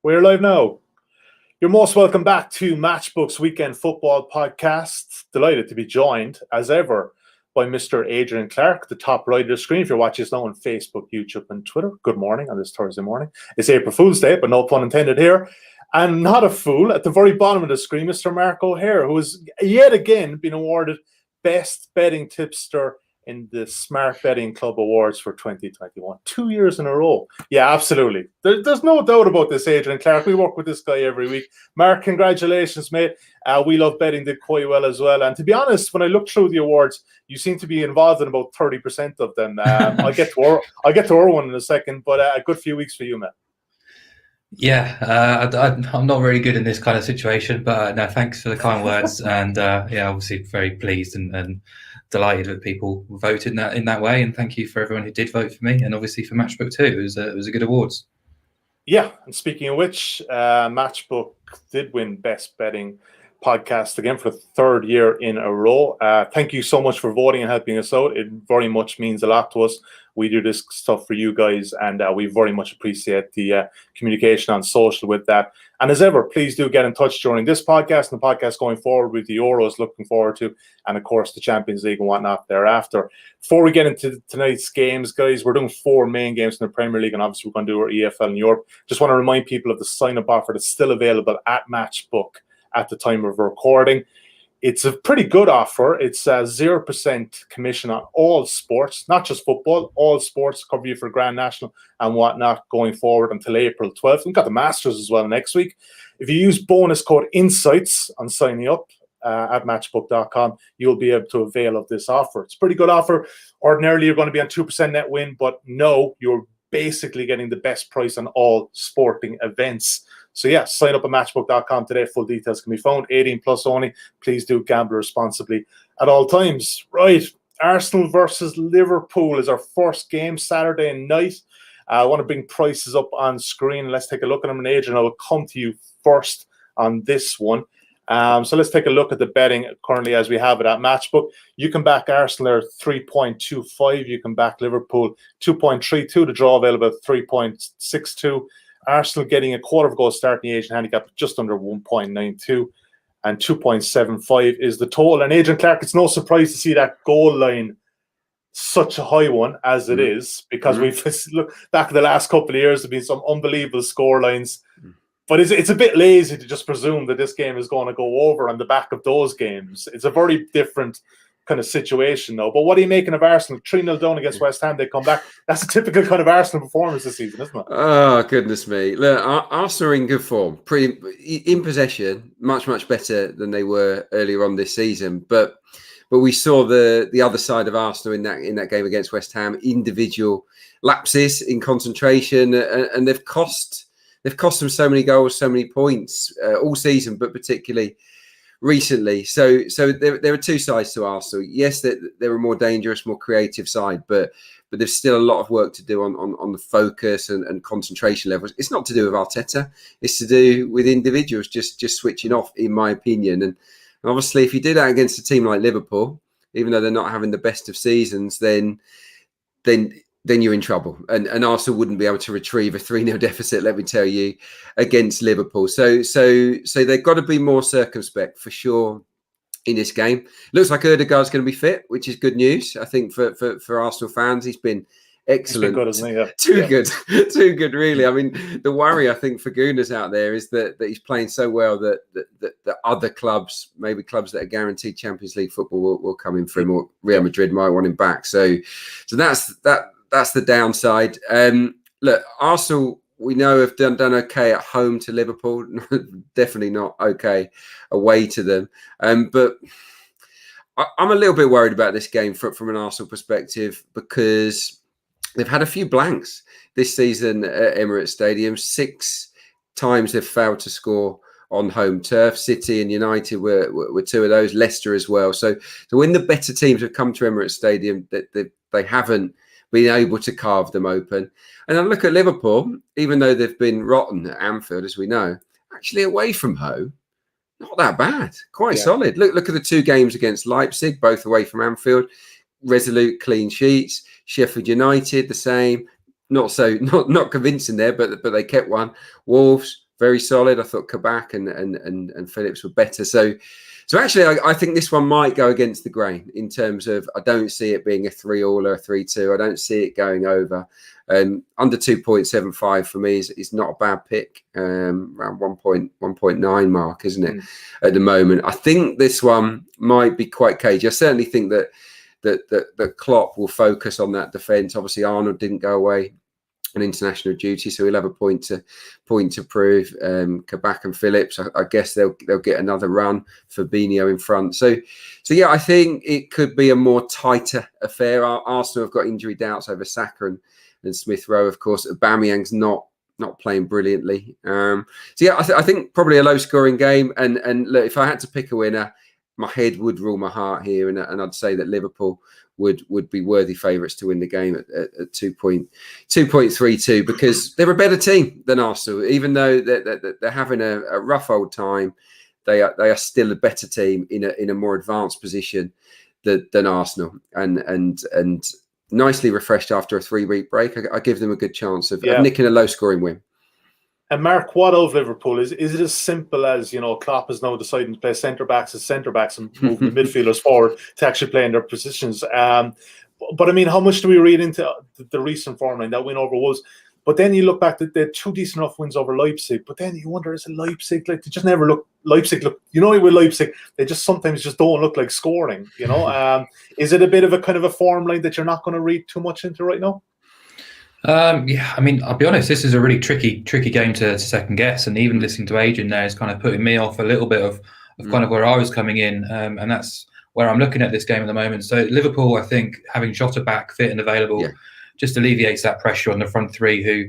We're live now. You're most welcome back to Matchbook's Weekend Football Podcast. Delighted to be joined, as ever, by Mr. Adrian Clarke, the top right of the screen. If you're watching us now on Facebook, YouTube, and Twitter, good morning on this Thursday morning. It's April Fool's Day, but no pun intended here. And not a fool, at the very bottom of the screen, Mr. Mark O'Haire, who has yet again been awarded Best Betting Tipster in the Smart Betting Club Awards for 2021. 2 years in a row. Yeah, absolutely. There's no doubt about this, Adrian Clarke. We work with this guy every week. Mark, congratulations, mate. We Love Betting did quite well as well. And to be honest, when I look through the awards, you seem to be involved in about 30% of them. I'll get to our one in a second, but a good few weeks for you, man. Yeah, I'm not very good in this kind of situation, but no, thanks for the kind words. And obviously very pleased and delighted that people voted in that way. And thank you for everyone who did vote for me, and obviously for Matchbook too. It was a good awards. Yeah, and speaking of which, Matchbook did win Best Betting Podcast again for the third year in a row. Thank you so much for voting and helping us out. It very much means a lot to us. We do this stuff for you guys, and we very much appreciate the communication on social with that. And as ever, please do get in touch during this podcast and the podcast going forward with the Euros, looking forward to, and of course the Champions League and whatnot thereafter. Before we get into tonight's games, guys, we're doing 4 main games in the Premier League, and obviously we're going to do our EFL in Europe. Just want to remind people of the sign-up offer that's still available at Matchbook at the time of recording. It's a pretty good offer. It's 0% commission on all sports, not just football, all sports, cover you for Grand National and whatnot going forward until April 12th. We've got the Masters as well next week. If you use bonus code INSIGHTS on signing up at matchbook.com, you'll be able to avail of this offer. It's a pretty good offer. Ordinarily, you're going to be on 2% net win, but no, you're basically getting the best price on all sporting events. So yeah, sign up at matchbook.com today. Full details can be found. 18 plus only. Please do gamble responsibly at all times. Right, Arsenal versus Liverpool is our first game Saturday night. I want to bring prices up on screen. Let's take a look at them. And Adrian, I will come to you first on this one. So let's take a look at the betting currently as we have it at Matchbook. You can back Arsenal at 3.25. You can back Liverpool 2.32. The draw available at 3.62. Arsenal getting a quarter of a goal starting Asian handicap just under 1.92, and 2.75 is the total. And Adrian Clarke, it's no surprise to see that goal line such a high one as it is, because we've looked back at the last couple of years, there have been some unbelievable score lines. But it's a bit lazy to just presume that this game is going to go over on the back of those games. It's a very different kind of situation, though. But what are you making of Arsenal? 3-0 down against West Ham, they come back. That's a typical kind of Arsenal performance this season, isn't it? Oh, goodness me. Look, Arsenal are in good form. In possession, much better than they were earlier on this season. But we saw the other side of Arsenal in that game against West Ham. Individual lapses in concentration, and they've cost them so many goals, so many points all season, but particularly recently. So there are two sides to Arsenal. Yes, they're a more dangerous, more creative side, but there's still a lot of work to do on the focus and concentration levels. It's not to do with Arteta. It's to do with individuals just switching off, in my opinion. And obviously, if you do that against a team like Liverpool, even though they're not having the best of seasons, then you're in trouble. And Arsenal wouldn't be able to retrieve a 3-0 deficit, let me tell you, against Liverpool. So they've got to be more circumspect for sure in this game. Looks like Ødegaard's going to be fit, which is good news, I think, for Arsenal fans. He's been excellent. He's been good, hasn't he? Yeah. Too good, really. I mean, the worry, I think, for Gunners out there is that he's playing so well that other clubs, maybe clubs that are guaranteed Champions League football, will come in for him, or Real Madrid might want him back. So that's the downside. Look, Arsenal, we know, have done okay at home to Liverpool. Definitely not okay away to them. But I'm a little bit worried about this game from an Arsenal perspective, because they've had a few blanks this season at Emirates Stadium. 6 times they've failed to score on home turf. City and United were 2 of those. Leicester as well. So when the better teams have come to Emirates Stadium, they haven't been able to carve them open. And I look at Liverpool, even though they've been rotten at Anfield, as we know, actually away from home, not that bad, quite solid. Look at the 2 games against Leipzig, both away from Anfield, resolute clean sheets. Sheffield United, the same, not convincing there, but they kept one. Wolves, very solid. I thought Kabak and Phillips were better. So actually, I think this one might go against the grain in terms of I don't see it being a 3-all or a 3-2. I don't see it going over. Under 2.75 for me is not a bad pick. Around 1.9 mark, isn't it? At the moment, I think this one might be quite cagey. I certainly think that Klopp will focus on that defence. Obviously, Arnold didn't go away on international duty, so he'll have a point to prove. Kabak and Phillips, I guess they'll get another run. Fabinho in front. So yeah, I think it could be a more tighter affair. Arsenal have got injury doubts over Saka and Smith Rowe, of course. Aubameyang's not playing brilliantly. So yeah, I think probably a low scoring game. And look, if I had to pick a winner, my head would rule my heart here, and I'd say that Liverpool would be worthy favourites to win the game at 2.32 because they're a better team than Arsenal. Even though they're having a rough old time, they are still a better team in a more advanced position than Arsenal, and nicely refreshed after a 3-week break. I give them a good chance of nicking a low scoring win. And Mark, what of Liverpool? Is it as simple as, Klopp is now deciding to play centre-backs as centre-backs and move the midfielders forward to actually play in their positions? But I mean, how much do we read into the recent form line? That win over Wolves. But then you look back, they had 2 decent enough wins over Leipzig. But then you wonder, is it Leipzig? Like, they just never look, Leipzig look, with Leipzig, they just sometimes just don't look like scoring, Is it a bit of a kind of a form line that you're not going to read too much into right now? Yeah, I mean, I'll be honest, this is a really tricky game to second guess. And even listening to Adrian there is kind of putting me off a little bit of kind of where I was coming in. And that's where I'm looking at this game at the moment. So Liverpool, I think, having Jota back fit and available, just alleviates that pressure on the front three who,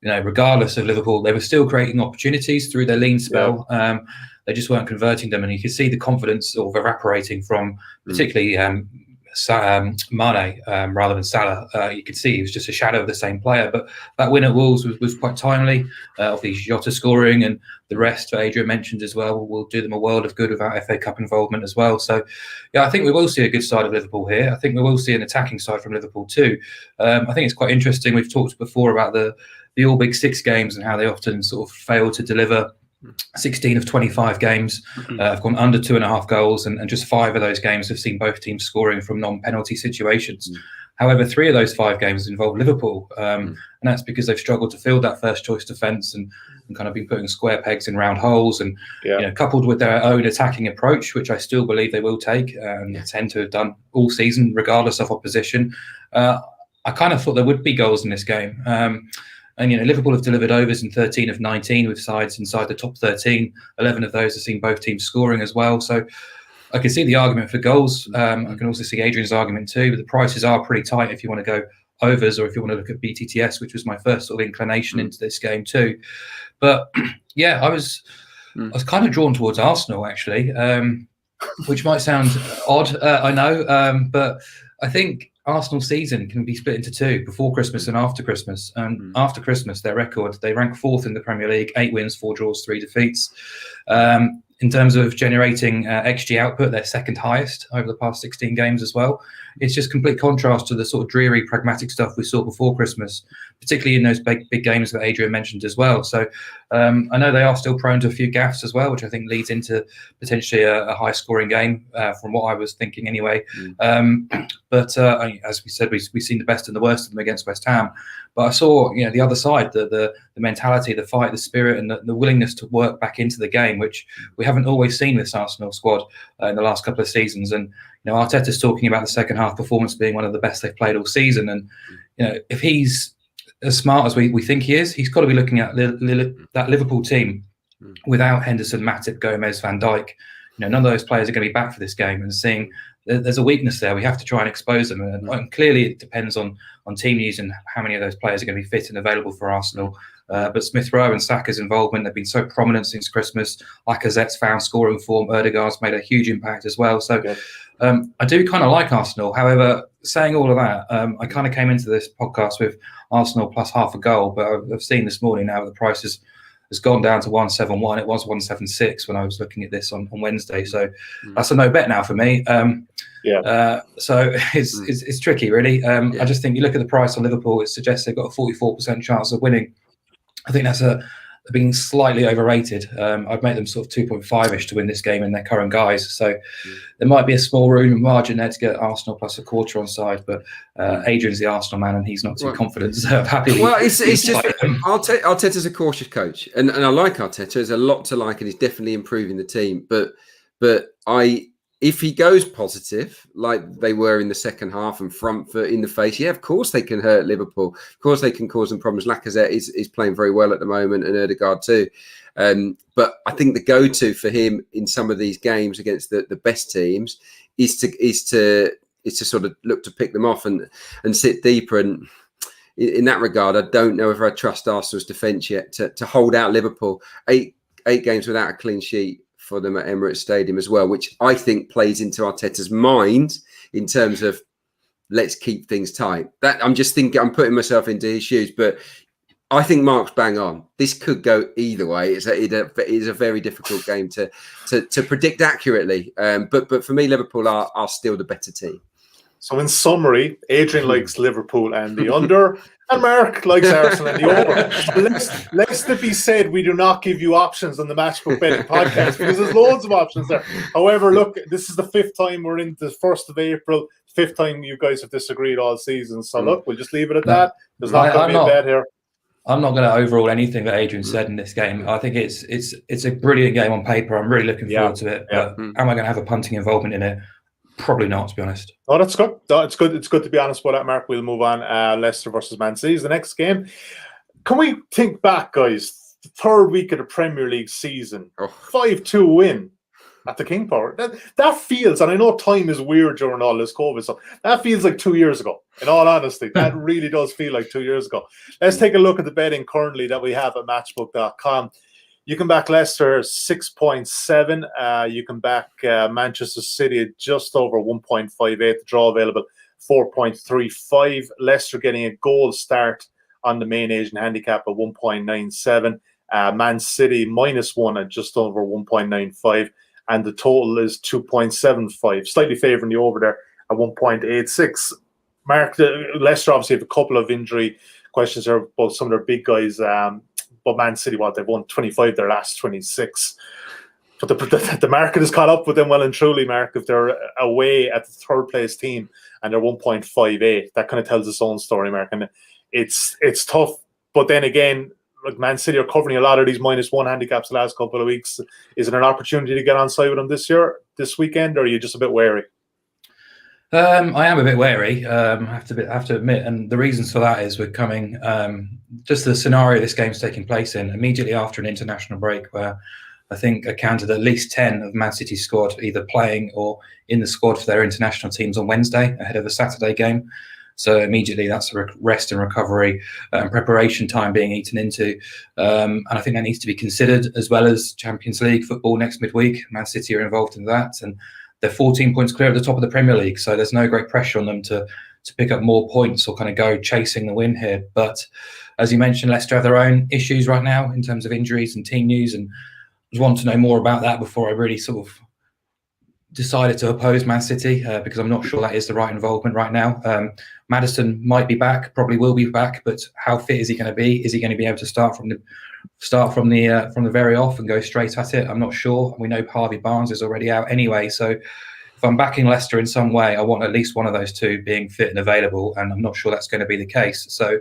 regardless of Liverpool, they were still creating opportunities through their lean spell. They just weren't converting them. And you could see the confidence sort of evaporating from particularly Mane rather than Salah. You could see he was just a shadow of the same player. But that win at Wolves was quite timely. Obviously, Jota scoring and the rest that Adrian mentioned as well will do them a world of good without FA Cup involvement as well. So, yeah, I think we will see a good side of Liverpool here. I think we will see an attacking side from Liverpool too. I think it's quite interesting. We've talked before about the All Big Six games and how they often sort of fail to deliver. 16 of 25 games have gone under 2.5 goals, and just 5 of those games have seen both teams scoring from non-penalty situations. However, 3 of those 5 games involve Liverpool, and that's because they've struggled to field that first choice defence and kind of been putting square pegs in round holes. And coupled with their own attacking approach, which I still believe they will take and tend to have done all season, regardless of opposition. I kind of thought there would be goals in this game. And, Liverpool have delivered overs in 13 of 19 with sides inside the top 13. 11 of those have seen both teams scoring as well. So I can see the argument for goals. I can also see Adrian's argument too, but the prices are pretty tight if you want to go overs or if you want to look at BTTS, which was my first sort of inclination into this game too. But yeah, I was kind of drawn towards Arsenal actually, which might sound odd, I know, but I think Arsenal season can be split into 2, before Christmas and after Christmas. And after Christmas, their record, they rank 4th in the Premier League, 8 wins, 4 draws, 3 defeats. In terms of generating XG output, they're second highest over the past 16 games as well. It's just complete contrast to the sort of dreary, pragmatic stuff we saw before Christmas, particularly in those big games that Adrian mentioned as well. So I know they are still prone to a few gaffes as well, which I think leads into potentially a high-scoring game from what I was thinking anyway. But as we said, we've seen the best and the worst of them against West Ham. But I saw, the other side, the mentality, the fight, the spirit, and the willingness to work back into the game, which we haven't always seen this Arsenal squad in the last couple of seasons. And Arteta's talking about the second half performance being one of the best they've played all season. And if he's as smart as we think he is, he's got to be looking at that Liverpool team without Henderson, Matip, Gomez, Van Dijk. None of those players are going to be back for this game, and seeing there's a weakness there. We have to try and expose them. And clearly it depends on team news and how many of those players are going to be fit and available for Arsenal. But Smith Rowe and Saka's involvement, they've been so prominent since Christmas. Lacazette's found scoring form. Odegaard's made a huge impact as well. So I do kind of like Arsenal. However, saying all of that, I kind of came into this podcast with Arsenal plus half a goal, but I've seen this morning now that the price has gone down to 171. It was 176 when I was looking at this on Wednesday. So that's a no bet now for me. So it's tricky, really. I just think you look at the price on Liverpool, it suggests they've got a 44% chance of winning. I think that's a being slightly overrated. I'd make them sort of 2.5-ish to win this game in their current guise. So there might be a small room and margin there to get Arsenal plus a quarter on side. But Adrian's the Arsenal man, and he's not too confident. So I'm happy. Well, it's just Arteta's a cautious coach, and I like Arteta. There's a lot to like, and he's definitely improving the team. But if he goes positive, like they were in the second half and front foot in the face, of course they can hurt Liverpool. Of course they can cause them problems. Lacazette is playing very well at the moment, and Odegaard too. But I think the go-to for him in some of these games against the best teams is to sort of look to pick them off and sit deeper. And in that regard, I don't know if I trust Arsenal's defence yet to hold out Liverpool. Eight games without a clean sheet for them at Emirates Stadium as well, which I think plays into Arteta's mind in terms of let's keep things tight. That I'm just thinking, I'm putting myself into his shoes, but I think Mark's bang on. This could go either way. It's a very difficult game to predict accurately. But for me, Liverpool are still the better team. So in summary, Adrian likes Liverpool and the under, and Mark likes Arsenal and the over. Lest it be said, we do not give you options on the Matchbook betting podcast because there's loads of options there. However, look, this is the 5th time we're in the 1st of April, 5th time you guys have disagreed all season. So look, we'll just leave it at that. There's not going to be a bet here. I'm not going to overrule anything that Adrian said in this game. I think it's a brilliant game on paper. I'm really looking forward to it. But am I going to have a punting involvement in it? Probably not, to be honest. Oh, that's good. It's good to be honest about that, Mark. We'll move on. Leicester versus Man City is the next game. Can we think back, guys? The 3rd week of the Premier League season, 5-2 win at the King Power. That feels, and I know time is weird during all this COVID stuff, that feels like 2 years ago. In all honesty, that really does feel like 2 years ago. Let's take a look at the betting currently that we have at Matchbook.com. You can back Leicester 6.7. You can back Manchester City at just over 1.58. The draw available 4.35. Leicester getting a goal start on the main Asian handicap at 1.97. Man City -1 at just over 1.95. And the total is 2.75. Slightly favouring the over there at 1.86. Mark, Leicester obviously have a couple of injury questions there, both some of their big guys. But Man City, they've won 25 their last 26. But the market has caught up with them well and truly, Mark. If they're away at the 3rd place team and they're 1.58, that kind of tells its own story, Mark. And it's tough. But then again, like Man City are covering a lot of these -1 handicaps the last couple of weeks. Is it an opportunity to get on side with them this weekend, or are you just a bit wary? I am a bit wary, I have to admit, and the reasons for that is we're coming, just the scenario this game's taking place in immediately after an international break, where I think I counted at least 10 of Man City's squad either playing or in the squad for their international teams on Wednesday ahead of a Saturday game. So immediately that's a rest and recovery and preparation time being eaten into. And I think that needs to be considered, as well as Champions League football next midweek. Man City are involved in that, and they're 14 points clear at the top of the Premier League. So there's no great pressure on them to pick up more points or kind of go chasing the win here. But as you mentioned, Leicester have their own issues right now in terms of injuries and team news, and I want to know more about that before I really sort of decided to oppose Man City, because I'm not sure that is the right involvement right now. Maddison might be back, probably will be back, but how fit is he going to be? Is he going to be able to start from the very off and go straight at it? I'm not sure. We know Harvey Barnes is already out anyway, so if I'm backing Leicester in some way, I want at least one of those two being fit and available, and I'm not sure that's going to be the case. So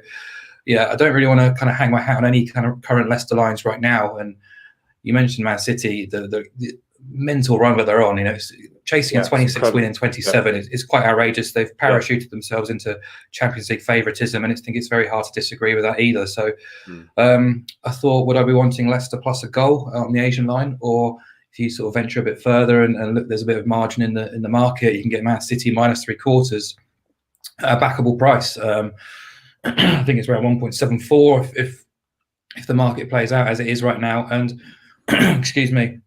yeah, I don't really want to kind of hang my hat on any kind of current Leicester lines right now. And you mentioned Man City, the mental run that they're on, chasing a 26 win in 27 is quite outrageous. They've parachuted themselves into Champions League favouritism, and I think it's very hard to disagree with that either. So I thought, would I be wanting Leicester plus a goal on the Asian line? Or if you sort of venture a bit further and look, there's a bit of margin in the market, you can get Man City -3/4 at a backable price. I think it's around 1.74 if the market plays out as it is right now. And excuse me,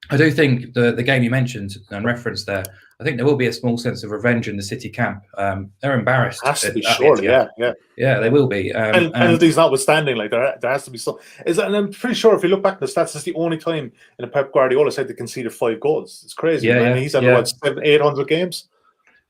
I do think the game you mentioned and referenced there, I think there will be a small sense of revenge in the City camp. They're embarrassed. Has to be, surely, yeah, they will be. Penalties notwithstanding, like there has to be some. And I'm pretty sure if you look back at the stats, it's the only time in a Pep Guardiola side they conceded 5 goals. It's crazy. He's had what, 700-800 games.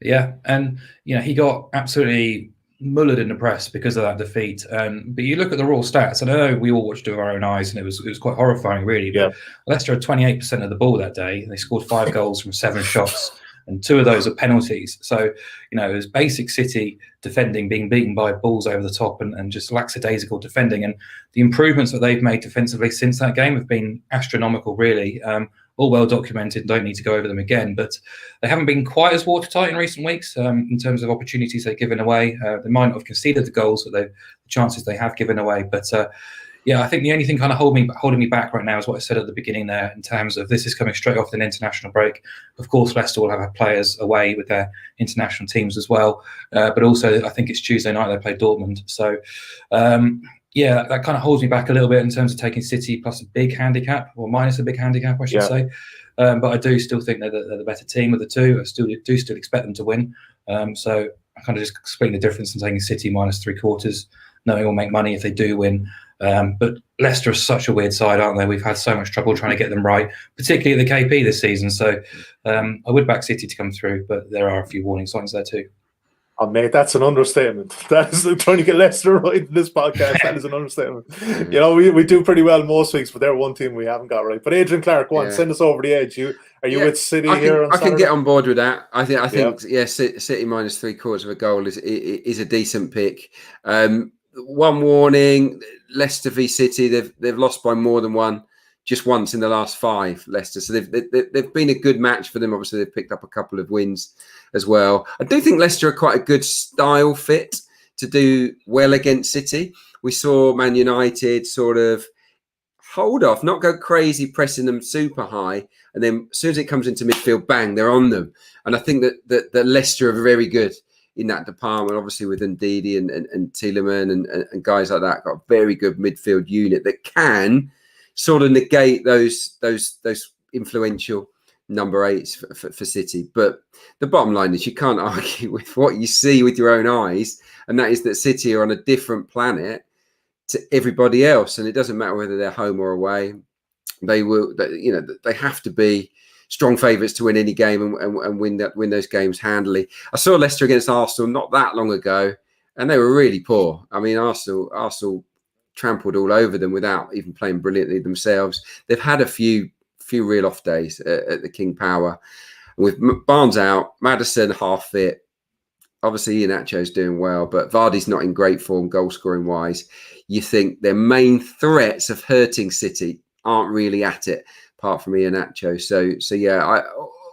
Yeah, and he got absolutely mullered in the press because of that defeat. But you look at the raw stats, and I know we all watched it with our own eyes, and it was quite horrifying, really. But Leicester had 28% of the ball that day. They scored 5 goals from 7 shots, and 2 of those are penalties. So, it was basic City defending, being beaten by balls over the top, and just lackadaisical defending. And the improvements that they've made defensively since that game have been astronomical, really. All well documented, don't need to go over them again, but they haven't been quite as watertight in recent weeks in terms of opportunities they've given away. They might not have conceded the goals, but the chances they have given away. But I think the only thing kind of holding me back right now is what I said at the beginning there, in terms of this is coming straight off an international break. Of course, Leicester will have players away with their international teams as well, but also I think it's Tuesday night they play Dortmund. So that kind of holds me back a little bit in terms of taking City plus a big handicap, or minus a big handicap, I should say. But I do still think they're the better team of the two. I still expect them to win. So I kind of just explain the difference in taking City minus 3/4, knowing we'll make money if they do win. But Leicester are such a weird side, aren't they? We've had so much trouble trying to get them right, particularly at the KP this season. So I would back City to come through, but there are a few warning signs there too. Oh, mate, that's an understatement. That is trying to get Leicester right in this podcast. That is an understatement. We do pretty well most weeks, but they're one team we haven't got right. But Adrian Clarke, go on, send us over the edge. Are you with City here on Saturday? I can get on board with that. I think City minus 3/4 of a goal is a decent pick. One warning: Leicester v City. They've lost by more than one, just once in the last 5. Leicester, so they've been a good match for them. Obviously, they've picked up a couple of wins as well. I do think Leicester are quite a good style fit to do well against City. We saw Man United sort of hold off, not go crazy pressing them super high, and then as soon as it comes into midfield, bang, they're on them. And I think that Leicester are very good in that department, obviously with Ndidi and Tielemans and guys like that. Got a very good midfield unit that can sort of negate those influential number 8s for City. But the bottom line is you can't argue with what you see with your own eyes, and that is that City are on a different planet to everybody else, and it doesn't matter whether they're home or away. They have to be strong favourites to win any game and win those games handily. I saw Leicester against Arsenal not that long ago, and they were really poor. I mean, Arsenal trampled all over them without even playing brilliantly themselves. They've had a few real off days at the King Power. With Barnes out, Maddison half fit. Obviously, Iheanacho's doing well, but Vardy's not in great form goal scoring wise. You think their main threats of hurting City aren't really at it, apart from Iheanacho. So yeah,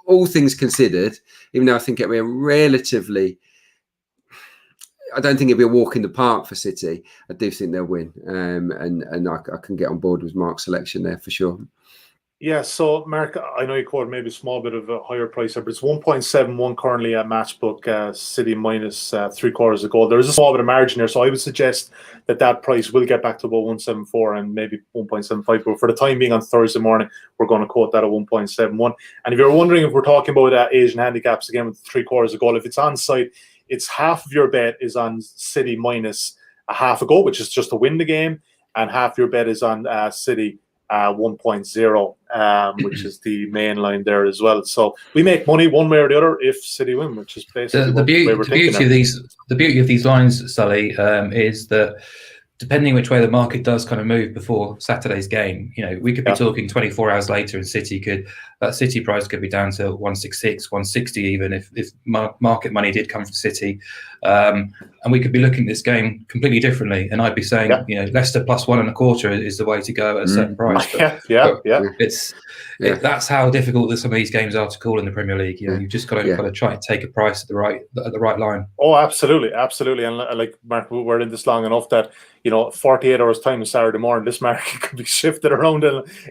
all things considered, even though I think it'll be I don't think it'll be a walk in the park for City. I do think they'll win, and I can get on board with Mark's selection there for sure. Yeah, so Mark, I know you quoted maybe a small bit of a higher price there, but it's 1.71 currently at Matchbook, City minus 3/4 a goal. There is a small bit of margin there, so I would suggest that price will get back to about 1.74 and maybe 1.75. But for the time being on Thursday morning, we're going to quote that at 1.71. And if you're wondering if we're talking about Asian handicaps again with 3/4 a goal, if it's on site, it's half of your bet is on City minus a half a goal, which is just to win the game, and half your bet is on City 1.0, which is the main line there as well. So we make money one way or the other if City win, which is basically the beauty of these lines, Sully, is that depending which way the market does kind of move before Saturday's game, we could be talking 24 hours later, and that City price could be down to 166, 160 even if market money did come from City, and we could be looking at this game completely differently. And I'd be saying, Leicester plus 1.25 is the way to go at a certain price. But that's how difficult some of these games are to call in the Premier League. You've just got to try to take a price at the right line. Oh, absolutely. And like Mark, we're in this long enough that 48 hours time on Saturday morning, this market could be shifted around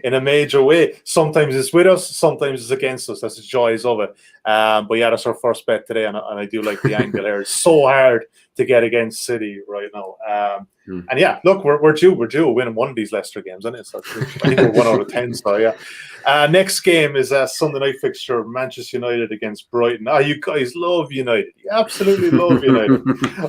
in a major way. Sometimes it's with us, sometimes it's against us. That's the joys of it. But yeah, that's our first bet today, and I do like the angle here. It's so hard to get against City right now. And yeah, look, we're due winning one of these Leicester games, isn't it? So I think we're 1 out of 10. So yeah. Next game is a Sunday night fixture: Manchester United against Brighton. You guys love United. You absolutely love United.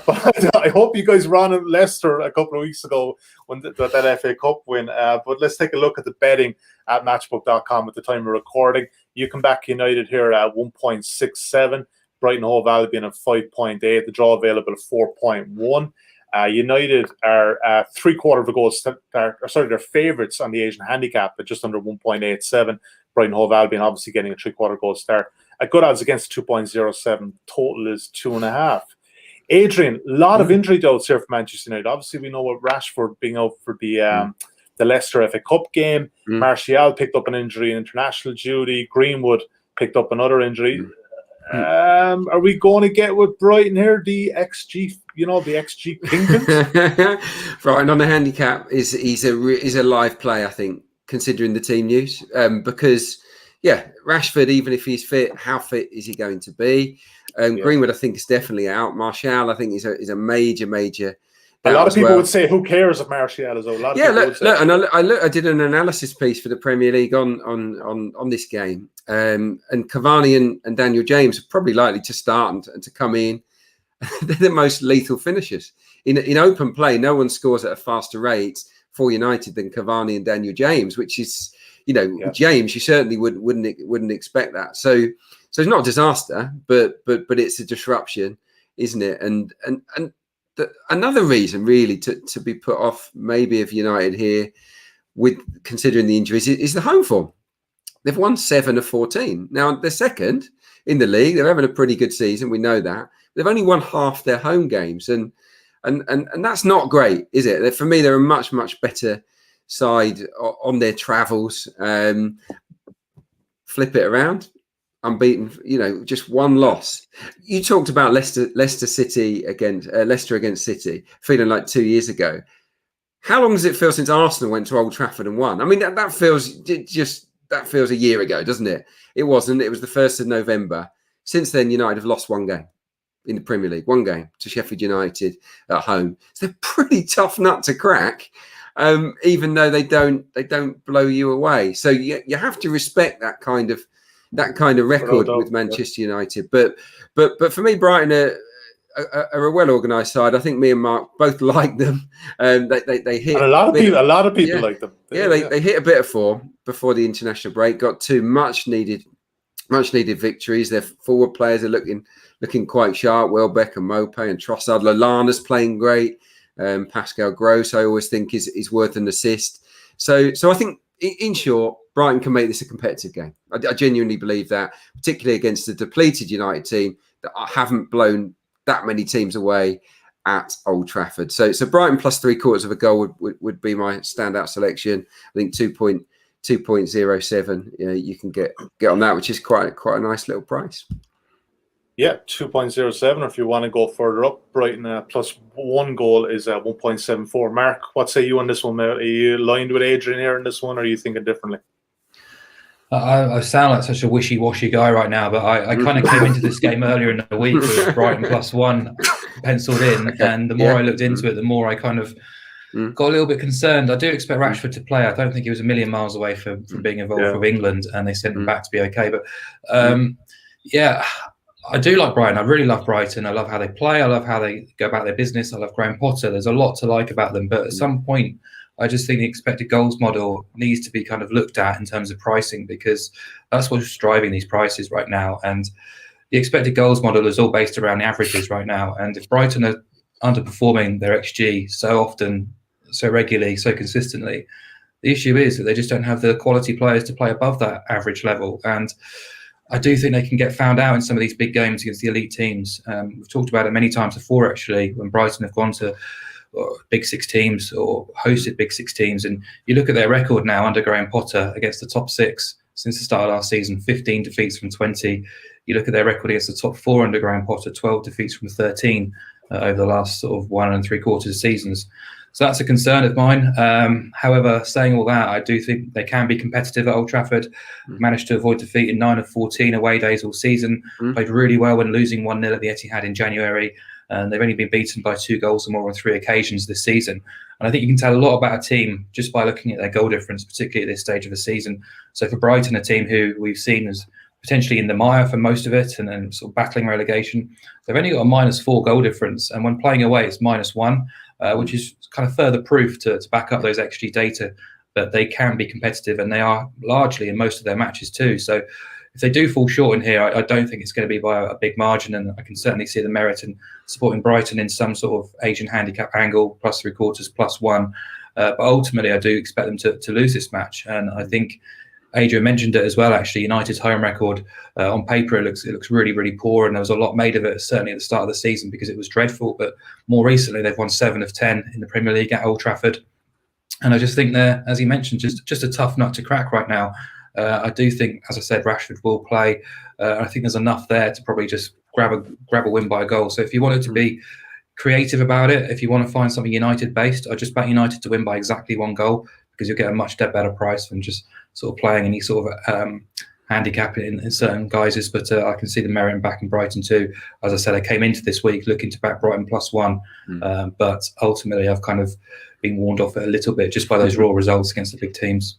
But I hope you guys ran at Leicester a couple of weeks ago when that FA Cup win. But let's take a look at the betting at matchbook.com at the time of recording. You can back United here at 1.67. Brighton Hove Albion at 5.8. The draw available at 4.1. United are 3/4 of a goal. They're favourites on the Asian handicap at just under 1.87. Brighton Hove Albion obviously getting a 3/4 goal start. At good odds against 2.07. Total is 2.5. Adrian, a lot of injury doubts here for Manchester United. Obviously, we know about Rashford being out for the Leicester FA Cup game. Martial picked up an injury in international duty. Greenwood picked up another injury. Are we going to get with Brighton here? The XG, the XG kingdoms? Brighton on the handicap is a live play, I think, considering the team news. Because Rashford, even if he's fit, how fit is he going to be? Greenwood, I think, is definitely out. Martial, I think, is a major. A lot of people would say, "Who cares if Martial is out?" I did an analysis piece for the Premier League on this game, and Cavani and Daniel James are probably likely to start and to come in. They're the most lethal finishers in open play. No one scores at a faster rate for United than Cavani and Daniel James, which is, James, you certainly wouldn't expect that. So it's not a disaster, but it's a disruption, isn't it? And another reason really to be put off maybe of United here, with considering the injuries, is the home form. They've won 7 of 14. Now they're second in the league. They're having a pretty good season. We know that. They've only won half their home games, and that's not great, is it? For me, they're a much better side on their travels. Flip it around. Unbeaten, just one loss. You talked about Leicester against City, feeling like 2 years ago. How long does it feel since Arsenal went to Old Trafford and won? I mean, that feels a year ago, doesn't it? It wasn't. It was the 1st of November. Since then, United have lost one game in the Premier League, one game to Sheffield United at home. It's a pretty tough nut to crack, even though they don't blow you away. So you have to respect that kind of record with Manchester United. But for me, Brighton are a well-organised side. I think me and Mark both like them. They hit, and a lot of people like them. They hit a bit of form before the international break. Got 2 much needed victories. Their forward players are looking quite sharp. Welbeck and Mopé and Trossard. Lallana's playing great. Pascal Gross, I always think, is worth an assist. So I think, in short, Brighton can make this a competitive game. I genuinely believe that, particularly against the depleted United team that haven't blown that many teams away at Old Trafford. So Brighton plus 3/4 of a goal would be my standout selection. I think 2.07. You can get on that, which is quite a nice little price. Yeah, 2.07. Or if you want to go further up, Brighton plus 1 goal is 1.74. Mark, what say you on this one? Are you aligned with Adrian here in this one, or are you thinking differently? I sound like such a wishy-washy guy right now, but I kind of came into this game earlier in the week with Brighton plus 1 penciled in, and the more I looked into it, the more I kind of got a little bit concerned. I do expect Rashford to play. I don't think he was a million miles away from being involved with England, and they sent him back to be okay. But I do like Brighton. I really love Brighton. I love how they play. I love how they go about their business. I love Graham Potter. There's a lot to like about them. But at some point, I just think the expected goals model needs to be kind of looked at in terms of pricing, because that's what's driving these prices right now. And the expected goals model is all based around the averages right now. And if Brighton are underperforming their XG so often, so regularly, so consistently, the issue is that they just don't have the quality players to play above that average level. And I do think they can get found out in some of these big games against the elite teams. We've talked about it many times before, actually, when Brighton have gone to Big Six teams or hosted Big Six teams. And you look at their record now under Graham Potter against the top 6 since the start of last season, 15 defeats from 20. You look at their record against the top 4 under Graham Potter, 12 defeats from 13 over the last sort of 1 3/4 seasons. So that's a concern of mine. However, saying all that, I do think they can be competitive at Old Trafford. Managed to avoid defeat in 9 of 14 away days all season. Played really well when losing 1-0 at the Etihad in January. And they've only been beaten by 2 goals or more on 3 occasions this season. And I think you can tell a lot about a team just by looking at their goal difference, particularly at this stage of the season. So for Brighton, a team who we've seen as potentially in the mire for most of it and then sort of battling relegation, they've only got a -4 goal difference. And when playing away, it's -1, which is kind of further proof to back up those XG data that they can be competitive, and they are largely in most of their matches too. So if they do fall short in here, I don't think it's going to be by a big margin, and I can certainly see the merit in supporting Brighton in some sort of Asian handicap angle, +3/4, +1. But ultimately, I do expect them to lose this match, and I think Adrian mentioned it as well. Actually, United's home record on paper it looks really, really poor, and there was a lot made of it certainly at the start of the season because it was dreadful. But more recently, they've won 7 of 10 in the Premier League at Old Trafford, and I just think they're, as he mentioned, just a tough nut to crack right now. I do think, as I said, Rashford will play. I think there's enough there to probably just grab a win by a goal. So if you wanted to be creative about it, if you want to find something United based, I just bet United to win by exactly 1 goal because you'll get a much better price than just sort of playing any sort of handicap in certain guises. But I can see the merit in backing Brighton too. As I said, I came into this week looking to back Brighton +1, but ultimately I've kind of been warned off it a little bit just by those raw results against the big teams.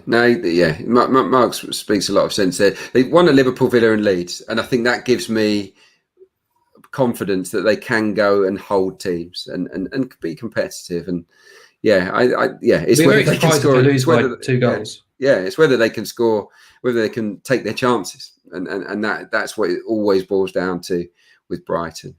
Mark speaks a lot of sense there. They won at Liverpool, Villa and Leeds, and I think that gives me confidence that they can go and hold teams and be competitive. And it's whether they can score. Lose by 2 goals. It's whether they can score, whether they can take their chances, and that's what it always boils down to with Brighton.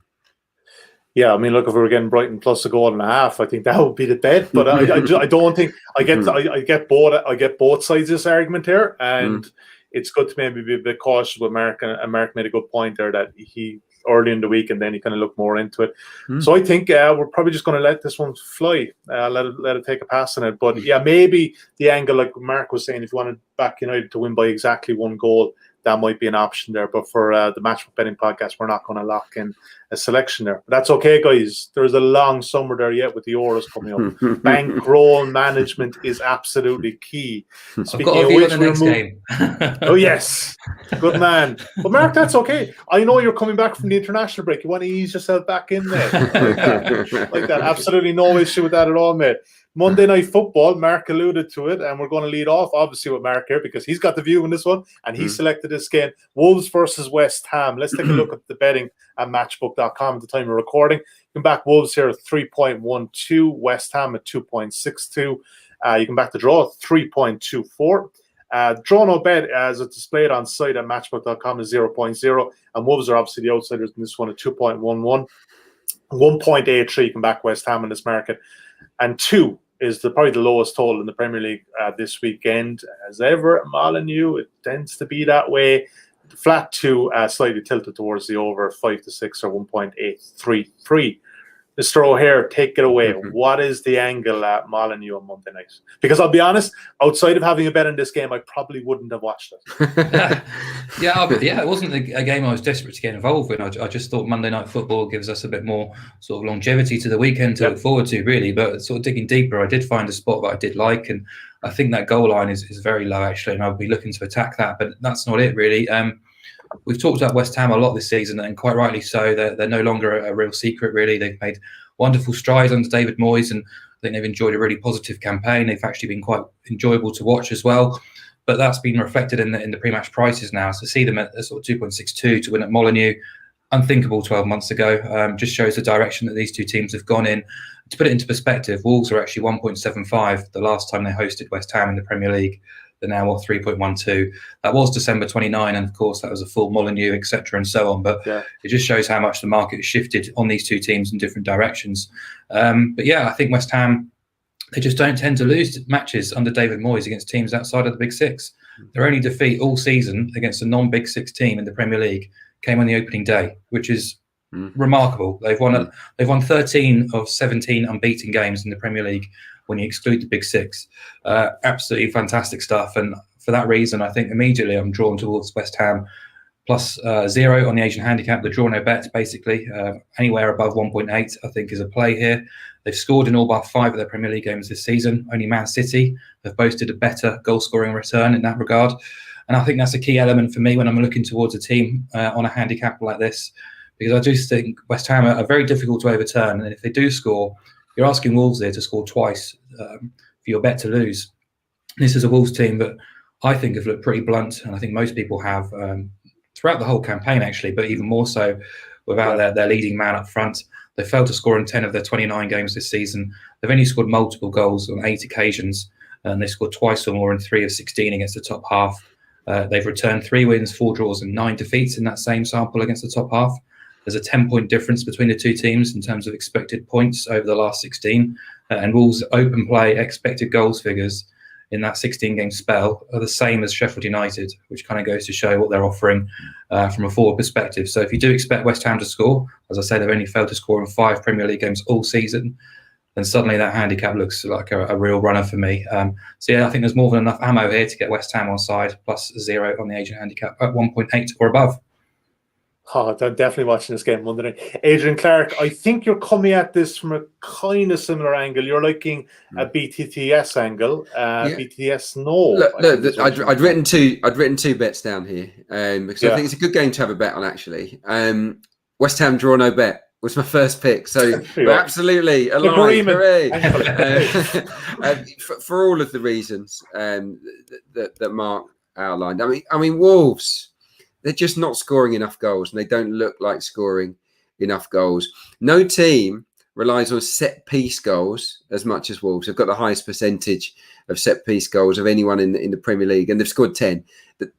Yeah, I mean, look, if we were getting Brighton plus 1.5 goals, I think that would be the bet. But I don't think I get both sides of this argument here, and it's good to maybe be a bit cautious with Mark. And Mark made a good point there that he early in the week, and then he kind of looked more into it. So I think we're probably just going to let this one fly, let it take a pass on it. But yeah, maybe the angle, like Mark was saying, if you want to back United to win by exactly 1 goal, that might be an option there. But for the Matchbook betting podcast, we're not going to lock in a selection there. But that's okay, guys. There's a long summer there yet with the Euros coming up. Bankroll management is absolutely key. I've got a view on the next game. Oh, yes. Good man. But Mark, that's okay. I know you're coming back from the international break. You want to ease yourself back in there. Like that. Absolutely no issue with that at all, mate. Monday Night Football, Mark alluded to it, and we're going to lead off, obviously, with Mark here because he's got the view on this one, and he selected this game, Wolves versus West Ham. Let's take a look at the betting at matchbook.com at the time of recording. You can back Wolves here at 3.12, West Ham at 2.62. You can back the draw at 3.24. Draw no bet, as it's displayed on site at matchbook.com, is 0.0, and Wolves are obviously the outsiders in this one at 2.11. 1.83, you can back West Ham in this market, and 2 is probably the lowest total in the Premier League this weekend. As ever, Molyneux, it tends to be that way. Flat 2, slightly tilted towards the over, 5 to 6 or 1.833. Mr. O'Haire, take it away. What is the angle at Molyneux on Monday night? Because I'll be honest, outside of having a bet in this game, I probably wouldn't have watched it. It wasn't a game I was desperate to get involved in. I just thought Monday Night Football gives us a bit more sort of longevity to the weekend to look forward to, really. But sort of digging deeper, I did find a spot that I did like, and I think that goal line is very low, actually, and I'll be looking to attack that. But that's not it, really. We've talked about West Ham a lot this season, and quite rightly so. They're no longer a real secret, really. They've made wonderful strides under David Moyes, and I think they've enjoyed a really positive campaign. They've actually been quite enjoyable to watch as well. But that's been reflected in the pre-match prices now. So see them at sort of 2.62 to win at Molyneux, unthinkable 12 months ago. Just shows the direction that these two teams have gone in. To put it into perspective, Wolves are actually 1.75 the last time they hosted West Ham in the Premier League. They're now 3.12. That was December 29, and of course that was a full Molyneux, etc., and so on. But it just shows how much the market has shifted on these two teams in different directions. But yeah, I think West Ham, they just don't tend to lose matches under David Moyes against teams outside of the Big Six. Their only defeat all season against a non-Big Six team in the Premier League came on the opening day, which is remarkable. They've won 13 of 17 unbeaten games in the Premier League when you exclude the Big Six. Absolutely fantastic stuff. And for that reason, I think immediately I'm drawn towards West Ham plus 0 on the Asian handicap, the draw no bet, basically. Anywhere above 1.8, I think, is a play here. They've scored in all but 5 of their Premier League games this season. Only Man City have boasted a better goal-scoring return in that regard. And I think that's a key element for me when I'm looking towards a team on a handicap like this, because I just think West Ham are very difficult to overturn. And if they do score, you're asking Wolves there to score twice for your bet to lose. This is a Wolves team that I think have looked pretty blunt, and I think most people have throughout the whole campaign, actually, but even more so without their leading man up front. They failed to score in 10 of their 29 games this season. They've only scored multiple goals on 8 occasions, and they scored twice or more in 3 of 16 against the top half. They've returned 3 wins, 4 draws, and 9 defeats in that same sample against the top half. There's a 10-point difference between the two teams in terms of expected points over the last 16, and Wolves' open play expected goals figures in that 16-game spell are the same as Sheffield United, which kind of goes to show what they're offering from a forward perspective. So if you do expect West Ham to score, as I say, they've only failed to score in 5 Premier League games all season, then suddenly that handicap looks like a real runner for me. So yeah, I think there's more than enough ammo here to get West Ham on side, plus 0 on the Asian handicap at 1.8 or above. Oh, I'm definitely watching this game Monday night. Adrian Clarke, I think you're coming at this from a kind of similar angle. You're liking a BTTS angle. BTTS, no. Look, I'd written two bets down here because I think it's a good game to have a bet on. Actually, West Ham draw no bet was my first pick, so we're absolutely aligned. Hooray! For all of the reasons that Mark outlined. I mean, Wolves. They're just not scoring enough goals, and they don't look like scoring enough goals. No team relies on set-piece goals as much as Wolves. They've got the highest percentage of set-piece goals of anyone in the Premier League, and they've scored 10.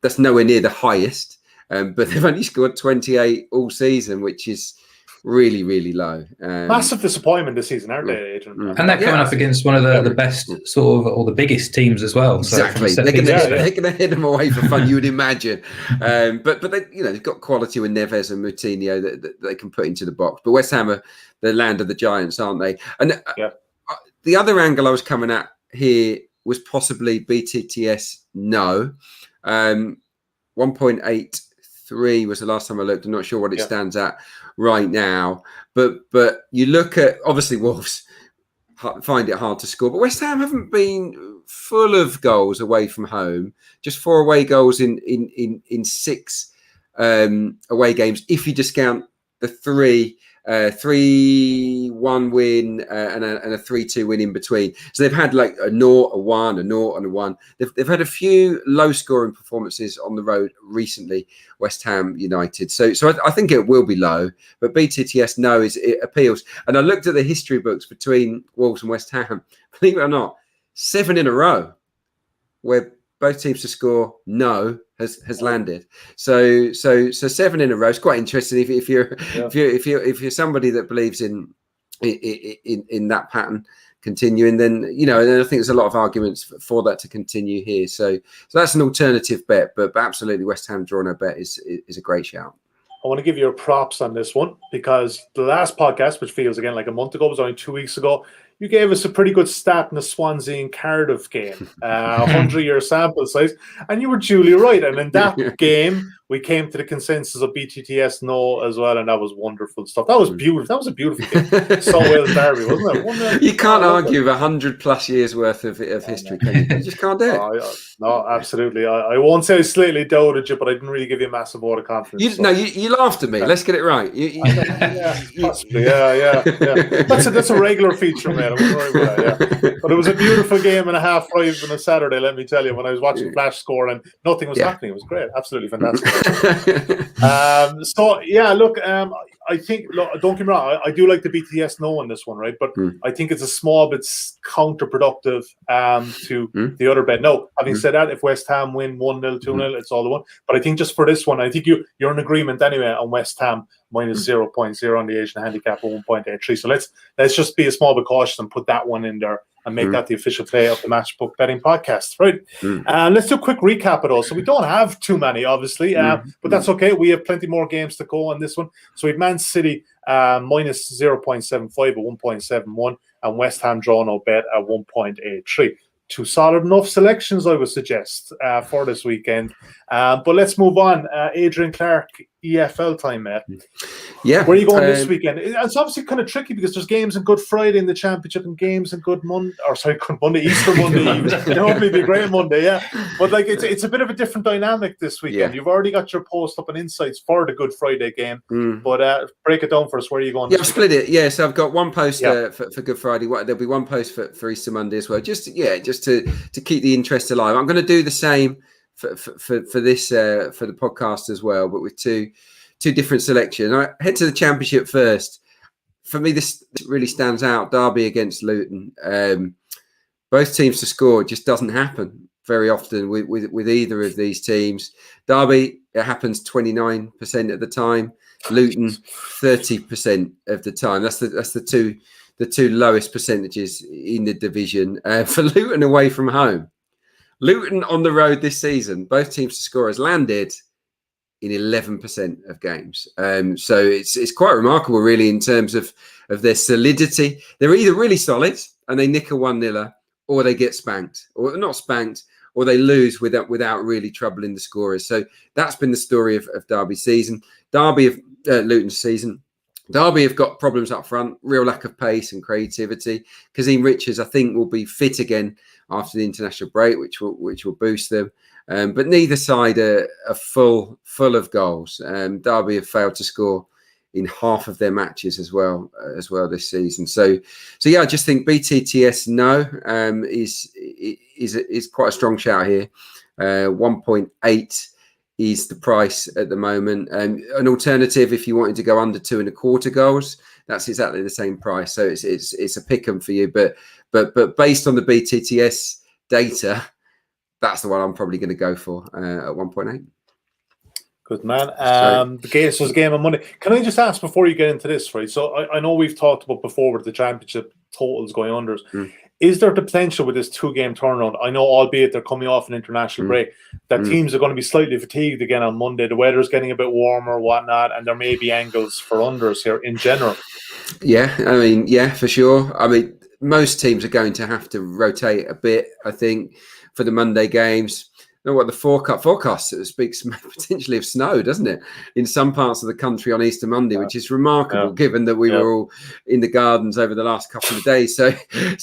That's nowhere near the highest, but they've only scored 28 all season, which is really, really low. Massive disappointment this season, aren't they, Adrian? And they're coming up against one of the best sort of, or the biggest teams as well. Exactly. So they're going to head them away for fun, you would imagine. But they, they've got quality with Neves and Moutinho that they can put into the box. But West Ham are the land of the giants, aren't they? And the other angle I was coming at here was possibly BTTS no. 1.83 was the last time I looked. I'm not sure what it stands at right now, but you look at, obviously Wolves find it hard to score, but West Ham haven't been full of goals away from home. Just 4 away goals in 6 away games, if you discount the 3-1 win and a 3-2 win in between. So they've had like a 0, a 1, a 0 and a 1. They've had a few low scoring performances on the road recently, West Ham United. So I think it will be low, but BTTS no, it appeals. And I looked at the history books between Wolves and West Ham. Believe it or not, 7 in a row where both teams to score no has landed. So 7 in a row is quite interesting. If you're somebody that believes in that pattern continuing, then then I think there's a lot of arguments for that to continue here. So that's an alternative bet, but absolutely West Ham draw no bet is a great shout. I want to give you props on this one because the last podcast, which feels again like a month ago, was only 2 weeks ago. You gave us a pretty good stat in the Swansea and Cardiff game, 100-year sample size, and you were duly right. And in that game, we came to the consensus of BTTS no as well, and that was wonderful stuff. That was beautiful. That was a beautiful game. So well, Derby, wasn't it? You can't argue with 100+ years worth of history, can you? You just can't do it. No, absolutely. I won't say I slightly doubted you, but I didn't really give you a massive vote of confidence. You laughed at me. Let's get it right. Possibly. Yeah. That's a regular feature, man. I wouldn't worry about that, But it was a beautiful game and a half live on a Saturday, let me tell you, when I was watching Flash score and nothing was happening. It was great. Absolutely fantastic. I think, don't get me wrong, I do like the BTS no on this one, right? But I think it's a small bit counterproductive to the other bet. No, having said that, if West Ham win 1-0, 2-0, it's all the one. But I think just for this one, I think you're in agreement anyway on West Ham minus 0.0 on the Asian handicap of 1.83. So let's just be a small bit cautious and put that one in there and make that the official play of the Matchbook betting podcast, right? Let's do a quick recap of those. So we don't have too many, obviously, but that's okay. We have plenty more games to go on this one. So we have Man City minus 0.75 at 1.71 and West Ham draw no bet at 1.83. 2 solid enough selections, I would suggest, for this weekend. But let's move on. Adrian Clarke, EFL time, mate. Yeah. Where are you going this weekend? It's obviously kind of tricky because there's games on Good Friday in the Championship and games on Good Monday, Easter Monday Eve. Hopefully be a great Monday, yeah. But it's a bit of a different dynamic this weekend. Yeah. You've already got your post up and insights for the Good Friday game. But break it down for us. Where are you going? Yeah, I've split it. Yeah, so I've got one post for Good Friday. There'll be one post for Easter Monday as well. Just to keep the interest alive. I'm going to do the same for this for the podcast as well, but with two different selections. I head to the Championship first. For me, this really stands out. Derby against Luton. Both teams to score just doesn't happen very often with either of these teams. Derby, it happens 29% of the time. Luton, 30% of the time. That's the two lowest percentages in the division. For Luton away from home, Luton on the road this season, both teams to score has landed in 11% of games. So it's quite remarkable, really, in terms of their solidity. They're either really solid and they nick a 1-0, or they get spanked, or not spanked, or they lose without really troubling the scorers. So that's been the story of Derby's season. Luton's season. Derby have got problems up front, real lack of pace and creativity. Kazim Richards, I think, will be fit again after the international break, which will boost them. But neither side are full of goals. Derby have failed to score in half of their matches as well this season. So yeah, I just think BTTS is quite a strong shout here. 1.8 is the price at the moment. An alternative, if you wanted to go under 2.25 goals, that's exactly the same price. So it's a pick 'em for you. But based on the BTTS data, that's the one I'm probably going to go for at 1.8. Good man. The game on Monday. Can I just ask before you get into this, right? So I know we've talked about before with the championship totals going unders. Is there the potential with this 2-game turnaround? I know, albeit they're coming off an international break, that teams are going to be slightly fatigued again on Monday. The weather's getting a bit warmer, whatnot, and there may be angles for unders here in general. Yeah, I mean, yeah, for sure. I mean, most teams are going to have to rotate a bit, I think, for the Monday games. You know what, the forecast speaks potentially of snow, doesn't it, in some parts of the country on Easter Monday, which is remarkable given that we were all in the gardens over the last couple of days. So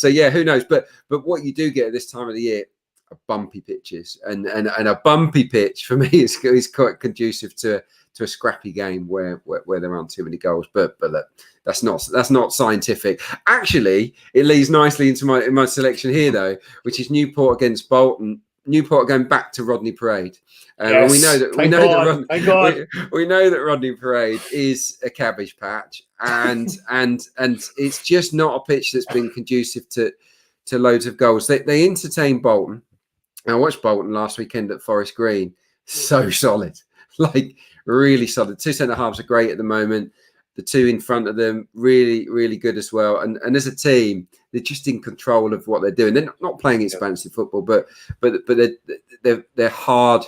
yeah, who knows? But what you do get at this time of the year are bumpy pitches, and a bumpy pitch for me is quite conducive to a scrappy game where there aren't too many goals. But look, that's not scientific. Actually, it leads nicely into my selection here, though, which is Newport against Bolton. Newport going back to Rodney Parade. Yes, we know that Rodney Parade is a cabbage patch, and it's just not a pitch that's been conducive to loads of goals. They entertain Bolton. I watched Bolton last weekend at Forest Green. So solid, like really solid. 2 centre halves are great at the moment. The two in front of them, really, really good as well. And as a team, they're just in control of what they're doing. They're not playing expansive football, but they're hard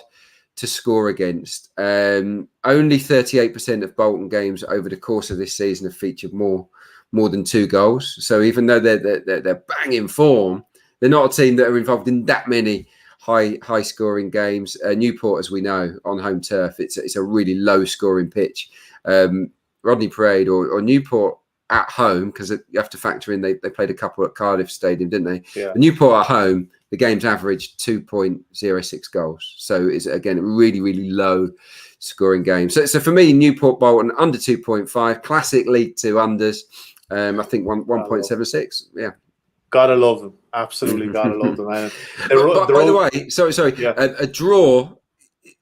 to score against. Only 38% of Bolton games over the course of this season have featured more than 2 goals. So even though they're banging form, they're not a team that are involved in that many high scoring games. Newport, as we know, on home turf, it's a really low scoring pitch. Rodney Parade or Newport at home, because you have to factor in they played a couple at Cardiff Stadium, didn't they? Yeah. Newport at home, the game's averaged 2.06 goals. So it's, again, a really, really low scoring game. So for me, Newport Bolton under 2.5, classic League 2 unders. I think 1.76. Yeah. Gotta love them. Absolutely gotta love them, man. By the way, sorry. Yeah. A draw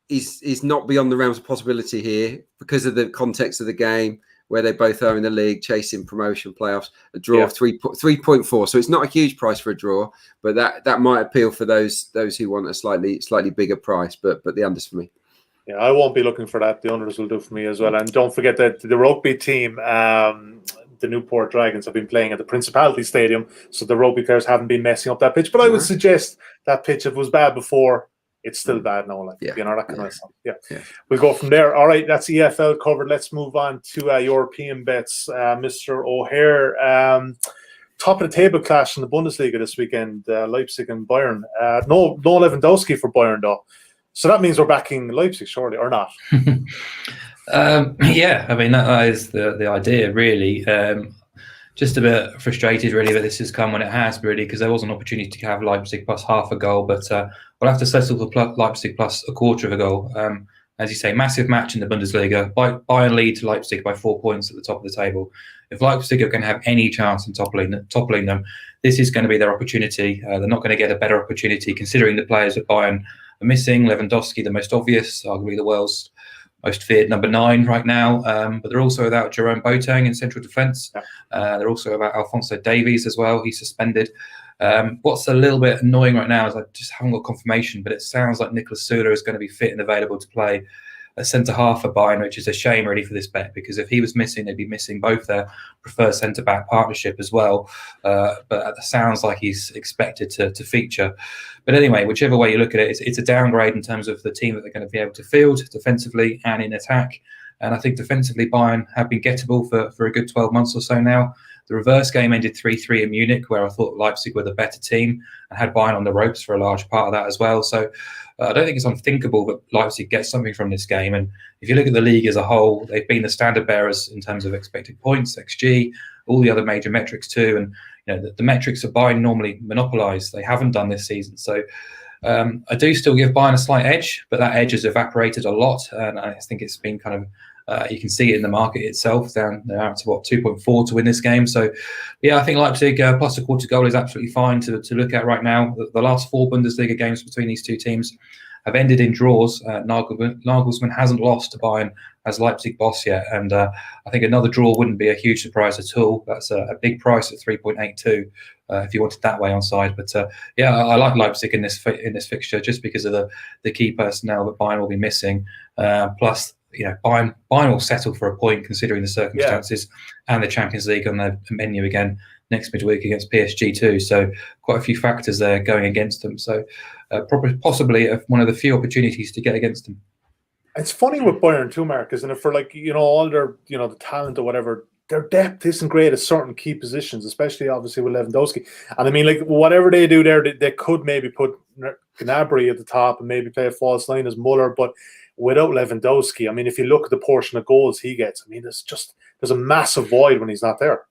is not beyond the realms of possibility here because of the context of the game, where they both are in the league chasing promotion playoffs. A draw of 3.4, so it's not a huge price for a draw, but that might appeal for those who want a slightly bigger price. But the unders for me. Yeah, I won't be looking for that. The unders will do for me as well. And don't forget that the rugby team, the Newport Dragons, have been playing at the Principality Stadium, so the rugby players haven't been messing up that pitch. But I would suggest that pitch, if it was bad before, it's still bad now, like, that kind of stuff. Yeah. We'll go from there. All right, that's EFL covered. Let's move on to European bets. Mr. O'Haire, top of the table clash in the Bundesliga this weekend, Leipzig and Bayern. No Lewandowski for Bayern, though. So that means we're backing Leipzig, surely, or not? Yeah, I mean, that is the idea, really. Just a bit frustrated, really, that this has come when it has, really, because there was an opportunity to have Leipzig plus half a goal, but we'll have to settle for Leipzig plus a quarter of a goal. As you say, massive match in the Bundesliga. Bayern lead to Leipzig by 4 points at the top of the table. If Leipzig are going to have any chance in toppling them, this is going to be their opportunity. They're not going to get a better opportunity, considering the players at Bayern are missing. Lewandowski, the most obvious, arguably the world's most feared number 9 right now, but they're also without Jerome Boateng in central defence. They're also without Alphonso Davies as well. He's suspended. What's a little bit annoying right now is I just haven't got confirmation, but it sounds like Nicolas Sula is going to be fit and available to play a centre-half for Bayern, which is a shame really for this bet, because if he was missing, they'd be missing both their preferred centre-back partnership as well. But it sounds like he's expected to feature. But anyway, whichever way you look at it, it's a downgrade in terms of the team that they're going to be able to field defensively and in attack. And I think defensively, Bayern have been gettable for a good 12 months or so now. The reverse game ended 3-3 in Munich, where I thought Leipzig were the better team and had Bayern on the ropes for a large part of that as well. So I don't think it's unthinkable that Leipzig gets something from this game. And if you look at the league as a whole, they've been the standard bearers in terms of expected points, XG, all the other major metrics too. And the metrics that Bayern normally monopolise, they haven't done this season. So I do still give Bayern a slight edge, but that edge has evaporated a lot. And I think it's been kind of you can see it in the market itself. They're out to 2.4 to win this game. So, yeah, I think Leipzig plus a quarter goal is absolutely fine to look at right now. The last 4 Bundesliga games between these two teams have ended in draws. Nagelsmann hasn't lost to Bayern as Leipzig boss yet. And I think another draw wouldn't be a huge surprise at all. That's a big price at 3.82 if you wanted that way on side. But yeah, I like Leipzig in this fixture just because of the key personnel that Bayern will be missing. Plus, Bayern will settle for a point considering the circumstances and the Champions League on their menu again next midweek against PSG too. So quite a few factors there going against them. So possibly one of the few opportunities to get against them. It's funny with Bayern too, Mark, isn't it? For all their the talent or whatever, their depth isn't great at certain key positions, especially obviously with Lewandowski. And I mean, whatever they do there, they could maybe put Gnabry at the top and maybe play a false line as Muller, but without Lewandowski, I mean, if you look at the portion of goals he gets, I mean, there's a massive void when he's not there.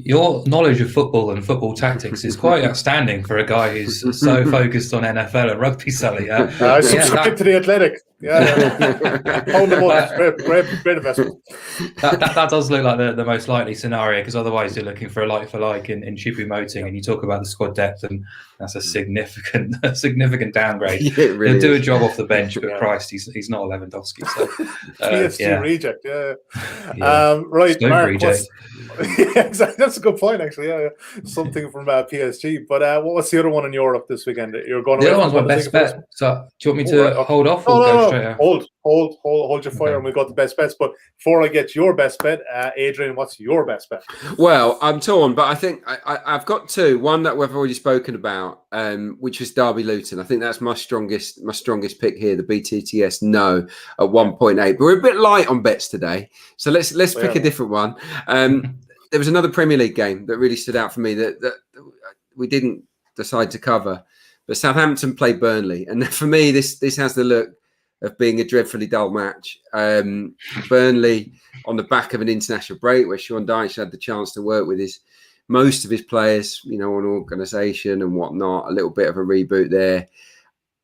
Your knowledge of football and football tactics is quite outstanding for a guy who's so focused on NFL and rugby, Sully. I subscribe to the Athletic. Hold them up. Great investment. That does look like the most likely scenario, because otherwise you're looking for a like for like in Choupo-Moting, and you talk about the squad depth, and that's a significant downgrade. Yeah, really He'll do a job off the bench, but Christ, he's not a Lewandowski. So PSG reject, right, Mark. Reject. Yeah, exactly. That's a good point, actually. Yeah. Something from PSG. But what's the other one in Europe this weekend? You're going. The other one's my best bet. So, do you want me to hold off or go straight out? Hold your fire, and we got the best bets. But before I get your best bet, Adrian, what's your best bet? Well, I'm torn, but I think I've got two. One that we've already spoken about, which was Derby Luton. I think that's my strongest pick here. The BTTS no at 1.8. But we're a bit light on bets today, so let's pick a different one. There was another Premier League game that really stood out for me that we didn't decide to cover, but Southampton played Burnley, and for me, this has the look of being a dreadfully dull match. Burnley on the back of an international break where Sean Dyche had the chance to work with most of his players, on organisation and whatnot. A little bit of a reboot there.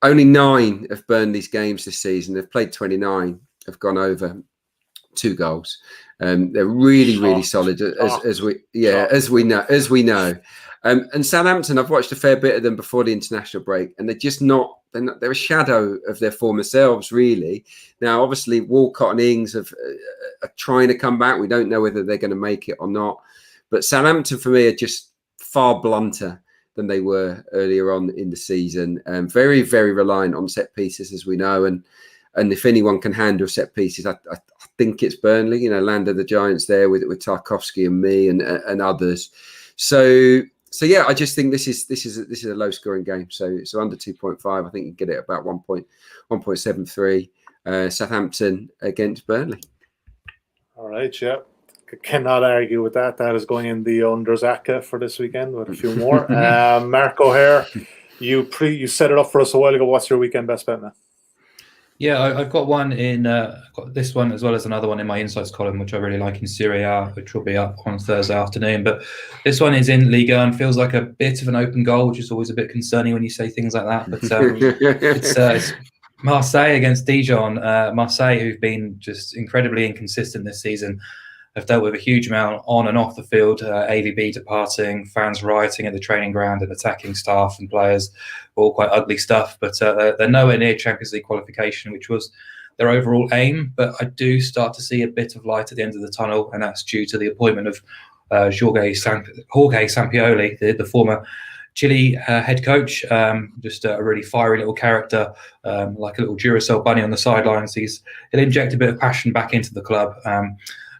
Only 9 of Burnley's games this season, they've played 29, have gone over 2 goals. They're really solid as we know. And Southampton, I've watched a fair bit of them before the international break, and they're just not. They're a shadow of their former selves, really. Now, obviously, Walcott and Ings are trying to come back. We don't know whether they're going to make it or not. But Southampton, for me, are just far blunter than they were earlier on in the season. Very, very reliant on set pieces, as we know. And if anyone can handle set pieces, I think it's Burnley. Land of the Giants there with Tarkowski and me and others. So yeah, I just think this is a low scoring game. So under 2.5, I think you get it about 1.73. Southampton against Burnley. All right, yeah. Cannot argue with that. That is going in the Underzaka for this weekend with a few more. Mark O'Haire, you set it up for us a while ago. What's your weekend best bet, man? Yeah, I've got one got this one as well as another one in my insights column, which I really like in Serie A, which will be up on Thursday afternoon. But this one is in Liga and feels like a bit of an open goal, which is always a bit concerning when you say things like that. But it's Marseille against Dijon. Marseille, who've been just incredibly inconsistent this season, have dealt with a huge amount on and off the field, AVB departing, fans rioting at the training ground and attacking staff and players, all quite ugly stuff. But they're nowhere near Champions League qualification, which was their overall aim. But I do start to see a bit of light at the end of the tunnel, and that's due to the appointment of Jorge Sampaoli, the former Chile head coach, just a really fiery little character, like a little Duracell bunny on the sidelines. He'll inject a bit of passion back into the club.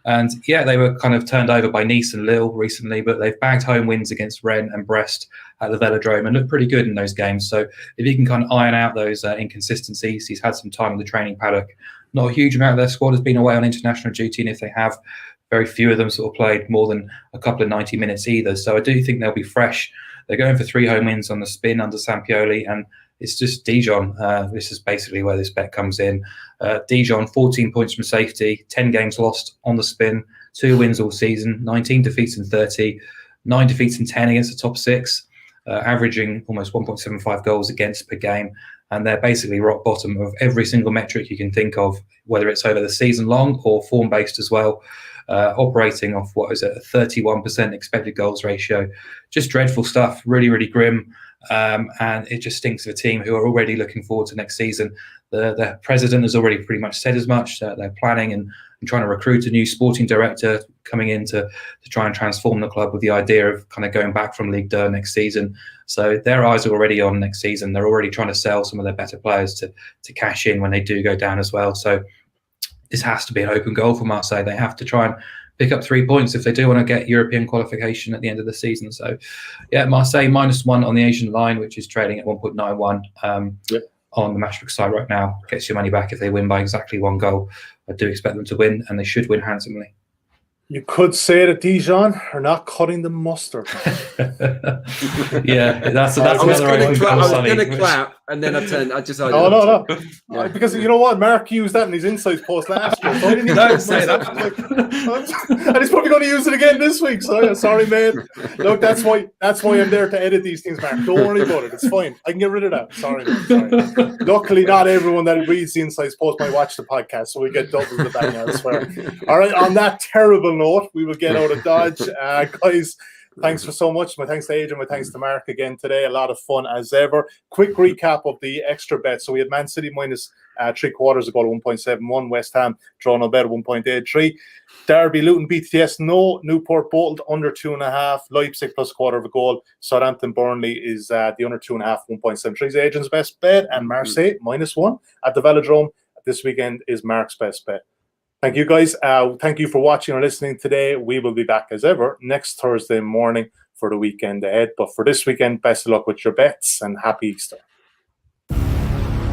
And yeah, they were kind of turned over by Nice and Lille recently, but they've bagged home wins against Rennes and Brest at the Velodrome and looked pretty good in those games. So if he can kind of iron out those inconsistencies, he's had some time in the training paddock. Not a huge amount of their squad has been away on international duty, and if they have, very few of them sort of played more than a couple of 90 minutes either. So I do think they'll be fresh. They're going for 3 home wins on the spin under Sampioli, and it's just Dijon. This is basically where this bet comes in. Dijon, 14 points from safety, 10 games lost on the spin, 2 wins all season, 19 defeats in 30, 9 defeats in 10 against the top 6, averaging almost 1.75 goals against per game. And they're basically rock bottom of every single metric you can think of, whether it's over the season long or form-based as well. Operating off, what is it, a 31% expected goals ratio. Just dreadful stuff, really, really grim. And it just stinks of a team who are already looking forward to next season. The president has already pretty much said as much. They're planning and trying to recruit a new sporting director coming in to try and transform the club with the idea of kind of going back from Ligue 2 next season. So their eyes are already on next season. They're already trying to sell some of their better players to cash in when they do go down as well. So this has to be an open goal for Marseille. They have to try and pick up 3 points if they do want to get European qualification at the end of the season. So, yeah, Marseille -1 on the Asian line, which is trading at 1.91 on the Matchbook side right now. Gets your money back if they win by exactly 1 goal. I do expect them to win, and they should win handsomely. You could say that Dijon are not cutting the mustard. Yeah, that's I was another. going to clap, and then I decided. No. Yeah. Because you know what, Mark used that in his insights post last year. So I didn't even Don't say that. And he's probably going to use it again this week. So sorry, man. Look, that's why I'm there to edit these things, Mark. Don't worry about it. It's fine. I can get rid of that. Sorry, man. Sorry. Luckily, not everyone that reads the insights post might watch the podcast, so we get double the bang, I swear. All right, on that terrible note, we will get out of Dodge. Guys, thanks for so much. My thanks to Adrian, my thanks to Mark again today. A lot of fun as ever. Quick recap of the extra bets. So we had Man City minus 3/4 a goal at 1.71, West Ham draw no bet at 1.83, Derby Luton BTS no, Newport Bolton under 2.5, Leipzig plus 1/4 of a goal, Southampton Burnley is the under 2.5, 1.73 is Adrian's best bet, and Marseille -1 at the Velodrome this weekend is Mark's best bet. Thank you, guys. Thank you for watching or listening today. We will be back as ever next Thursday morning for the weekend ahead. But for this weekend, best of luck with your bets and happy Easter.